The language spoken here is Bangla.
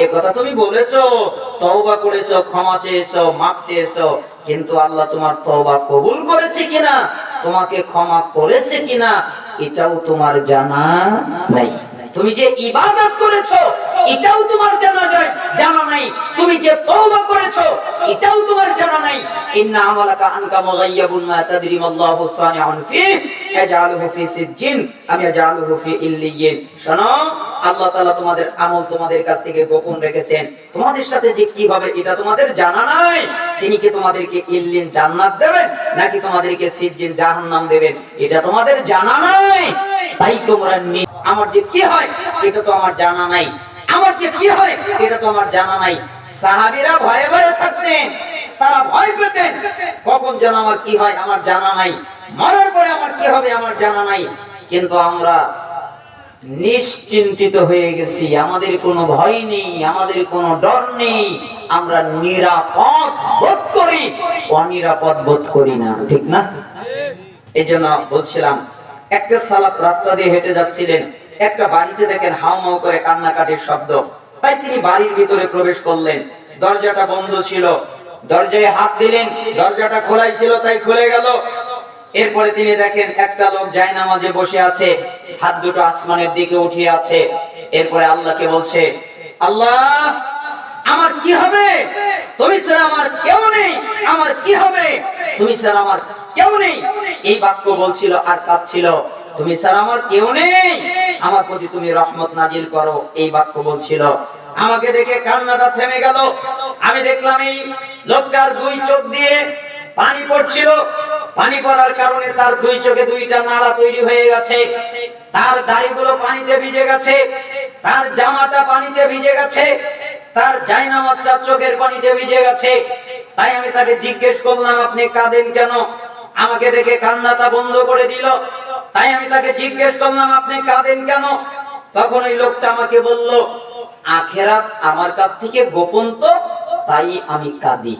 এ কথা তুমি বলেছো, তওবা করেছো, ক্ষমা চেয়েছো, মাপ চেয়েছো, কিন্তু আল্লাহ তোমার তওবা কবুল করেছে কিনা, তোমাকে ক্ষমা করেছে কিনা, এটাও তোমার জানা নাই। তুমি যে ইবাদত করেছো এটাও তোমার জানা নাই, তুমি যে তওবা করেছো এটাও তোমার জানা নাই। ইন্না আমালাকা আনকা মুগায়্যাবুন মা তাদরি মাল্লাহু সানিউন ফি ইয়াজআলুহু ফি সিজ্জিন আম ইয়াজআলুহু ফি ইল্লিয়িন। শোনো, আল্লাহ তাআলা তোমাদের আমল তোমাদের কাছ থেকে গোপন রেখেছেন, তোমাদের সাথে যে কি হবে এটা তোমাদের জানা নাই। তিনি কি তোমাদেরকে ইল্লিন জান্নাত দেবেন নাকি তোমাদেরকে সিজ্জিন জাহান্নাম দেবেন এটা তোমাদের জানা নাই। তাই তোমরা আমার যে কি হয় এটা তো আমার জানা নাই, আমার যে কি হয় এটা তো আমার জানা নাই। সাহাবীরা ভয়ে ভয়ে থাকতেন, তারা ভয় পেতেন, কখন যেন আমার কি হয় আমার জানা নাই, মরার পরে আমার কি হবে আমার জানা নাই। কিন্তু আমরা নিশ্চিন্তিত হয়ে গেছি, আমাদের কোনো ভয় নেই, আমাদের কোনো ডর নেই, আমরা নিরাপদ বোধ করি, অনিরাপদ বোধ করি না, ঠিক না? এজন্য বলছিলাম, একটা সালাফ রাস্তা দিয়ে হেঁটে যাচ্ছিলেন, একটা বাড়িতে দেখেন হাউমাউ করে কান্নাকাটির শব্দ, তাই তিনি বাড়ির ভিতরে প্রবেশ করলেন। দরজাটা বন্ধ ছিল, দরজায় হাত দিলেন, দরজাটা খোলাই ছিল তাই খুলে গেল। এরপরে তিনি দেখেন একটা লোক জায়নামাজে বসে আছে, হাত দুটো আসমানের দিকে উঠিয়ে আছে। এরপরে আল্লাহকে বলছে, আল্লাহ আমার কি হবে, তুমি ছাড়া আমার কেউ নেই, আমার কি হবে, তুমি ছাড়া আমার কেউ নেই। এই বাক্য বলছিল আর কাঁদছিল, তুমি ছাড়া আমার কেউ নেই, আমার প্রতি তুমি রহমত নাজিল করো, এই বাক্য বলছিল। আমাকে দেখে কান্নাটা থেমে গেল। আমি দেখলাম এই লোকটার দুই চোখ দিয়ে পানি পড়ছিল, পানি পড়ার কারণে তার দুই চোখে দুইটা নালা তৈরি হয়ে গেছে, তার দাড়িগুলো পানিতে ভিজে গেছে, তার জামাটা পানিতে ভিজে গেছে, তার জায়নামাজটা চোখের পানিতে ভিজে গেছে। তাই আমি তাকে জিজ্ঞেস করলাম, আপনি কাঁদেন কেন? আমাকে দেখে কান্নাটা বন্ধ করে দিল। তাই আমি তাকে জিজ্ঞেস করলাম, আপনি কাঁদেন কেন? তখন ওই লোকটা আমাকে বলল, আখিরাত আমার কাছ থেকে গোপন তো, তাই আমি কাঁদি।